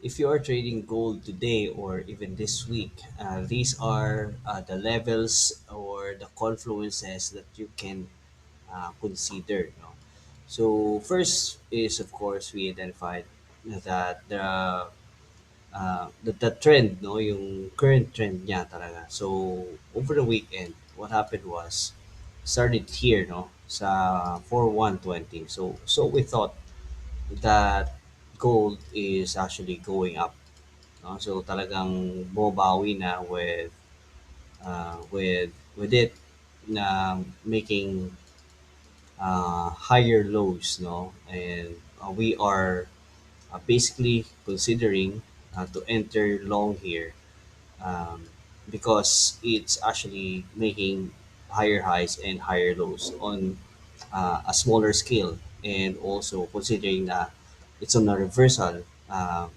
if you are trading gold today or even this week, these are the levels or the confluences that you can consider. So first is of course we identified that the trend, no, yung current trend niya talaga. So over the weekend, what happened was started here, no, sa 4120. So we thought that gold is actually going up, no? So talagang bumabawi na with it na making higher lows, no? And we are basically considering to enter long here, um, because it's actually making higher highs and higher lows on a smaller scale, and also considering that it's on a reversal,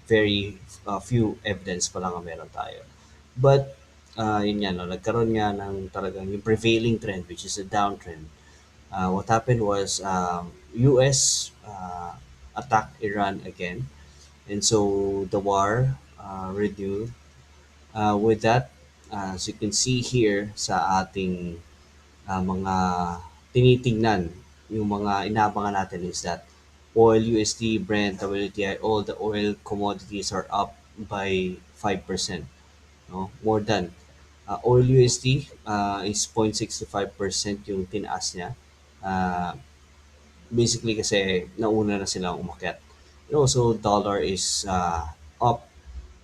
very few evidence pa lang ang meron tayo. But yun nga, no, nagkaroon nga ng talagang yung prevailing trend, which is a downtrend. What happened was US attacked Iran again, and so the war renewed. With that, as you can see here sa ating mga tinitingnan, yung mga inaabangan natin is that oil, USD, Brent, WTI, all the oil commodities are up by 5%. No? More than. Oil USD is 0.65% yung tinaas niya. Uh, Basically kasi nauna na silang umakyat. And also, dollar is up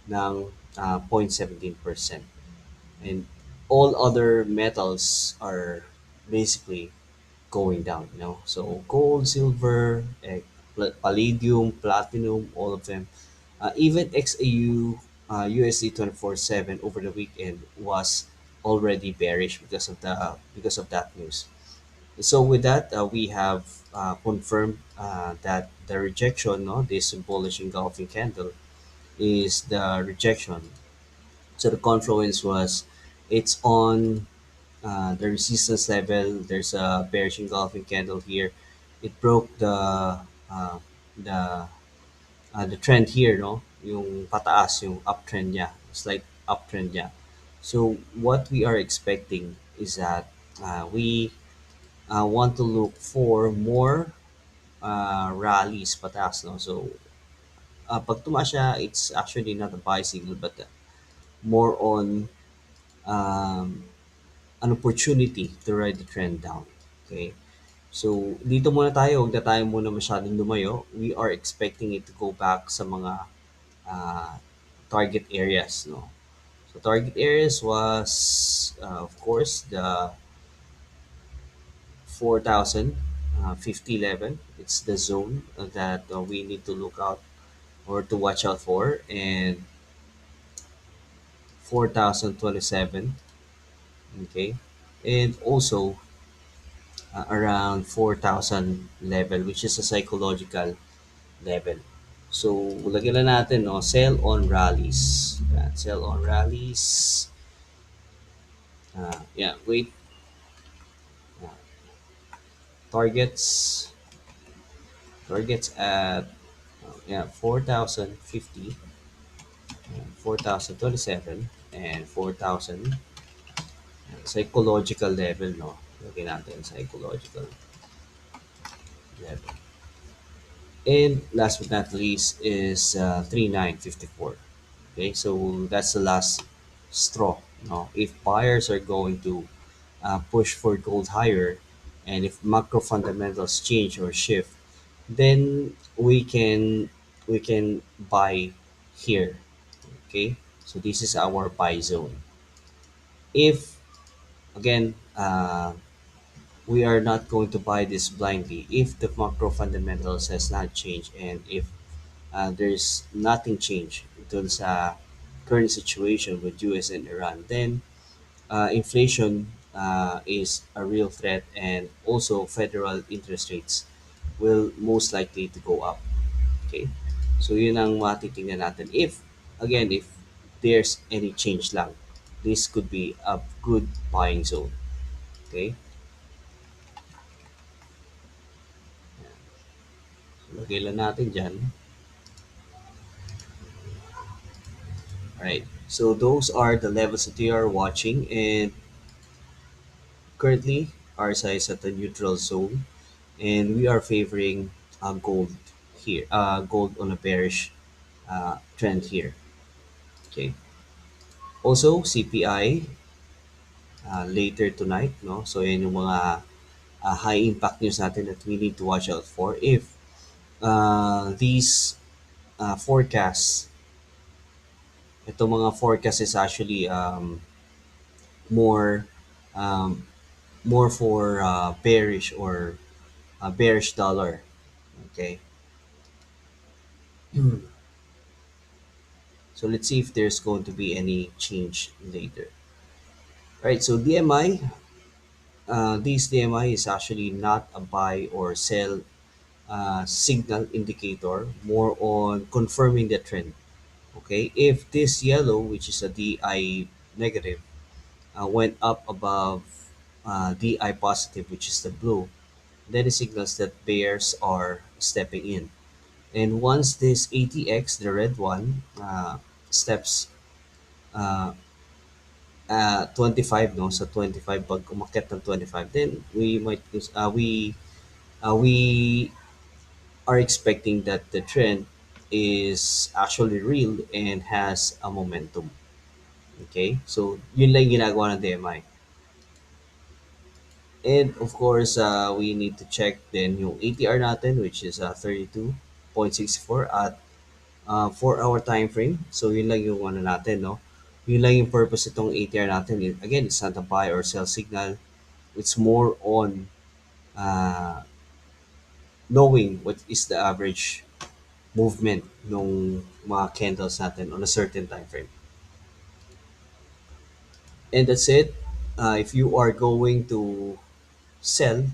ng 0.17%. And all other metals are basically going down, So gold, silver, palladium, platinum, all of them. Even XAU, USD 24/7 over the weekend was already bearish because of that news. So with that, we have confirmed that the rejection, no, this bullish engulfing candle is the rejection. So the confluence was it's on the resistance level. There's a bearish engulfing candle here. It broke uh, the the trend here, no? Yung pataas, yung uptrend niya, slight uptrend niya. So what we are expecting is that we want to look for more rallies pataas, no? So pag tumaas siya, it's actually not a buy signal, but more on um, an opportunity to ride the trend down. Okay? So, dito muna tayo, huwag na tayo muna masyadong lumayo. We are expecting it to go back sa mga uh, target areas, no? So, target areas was, of course, the 4,000, 5011. It's the zone that we need to look out or to watch out for, and 4,027, okay? And also, around 4,000 level, which is a psychological level. So, lagyan na natin, no, sell on rallies. Yan, sell on rallies. Yeah, wait. Uh, targets. Targets at yeah, 4,050, 4,027, and 4,000. Psychological level, no? Lagyan natin psychological level. And last but not least is 3,954. Okay, so that's the last straw. No, if buyers are going to push for gold higher, and if macro fundamentals change or shift, then we can buy here. Okay, so this is our buy zone. If again, we are not going to buy this blindly if the macro fundamentals has not changed, and if there's nothing changed dun sa current situation with US and Iran, then inflation is a real threat, and also federal interest rates will most likely to go up. Okay? So yun ang matitingnan natin. If there's any change lang, this could be a good buying zone. Okay? So, lagay lang natin dyan. right? So those are the levels that we are watching, and currently RSI is at the neutral zone, and we are favoring gold here. Gold on a bearish trend here. Okay. Also CPI later tonight, no? So yan yung mga high impact news natin that we need to watch out for. If these forecasts, itong mga forecast is actually more um, more for bearish or bearish dollar. Okay. So let's see if there's going to be any change later. Right. So DMI, this DMI is actually not a buy or sell signal indicator, more on confirming the trend. Okay. If this yellow, which is a DI negative, went up above DI positive, which is the blue, then it signals that bears are stepping in. And once this ATX, the red one, steps uh, 25, no? So 25, pag umakyat ng 25, then we are expecting that the trend is actually real and has a momentum. Okay? So, yun lang yung ginagawa ng DMI. And of course, we need to check then yung ATR natin, which is 32.64 at 4-hour time frame. So yun lang yung ano natin, no? Yun lang yung purpose itong ATR natin. Again, it's not a buy or sell signal. It's more on uh, knowing what is the average movement ng mga candles natin on a certain time frame. And that's it. If you are going to sell,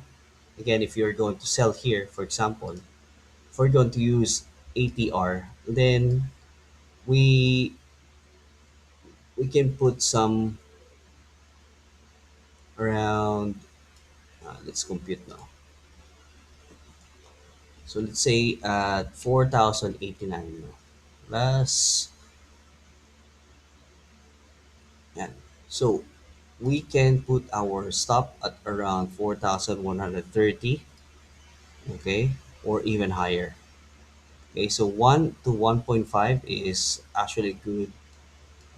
again, if you're going to sell here, for example, if we're going to use ATR, then we we can put some around. Let's compute now. So let's say at 4,089 no? Plus yan. So we can put our stop at around 4,130, okay, or even higher. Okay, so 1 to 1.5 is actually good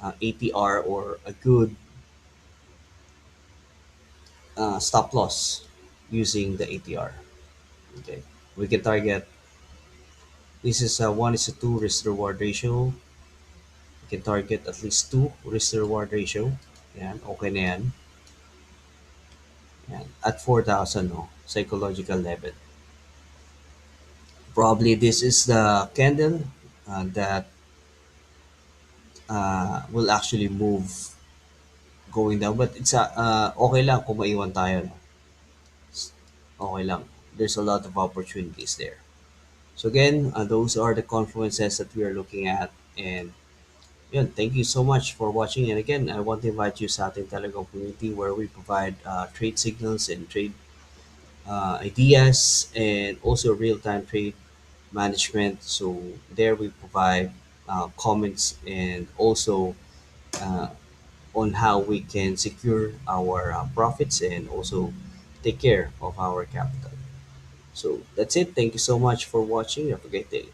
ATR or a good stop loss using the ATR. Okay, we can target. This is a 1:2 risk reward ratio. We can target at least 2 risk reward ratio. Yan, okay na yan. Yan. At 4,000, no? Psychological level. Probably this is the candle that will actually move going down. But it's okay lang kung maiwan tayo. No? Okay lang. There's a lot of opportunities there. So again, those are the confluences that we are looking at. And yun, thank you so much for watching. And again, I want to invite you sa ating Telegram community where we provide trade signals and trade ideas and also real-time trade management. So there we provide comments and also uh, on how we can secure our profits and also take care of our capital. So that's it. Thank you so much for watching. Have a great day.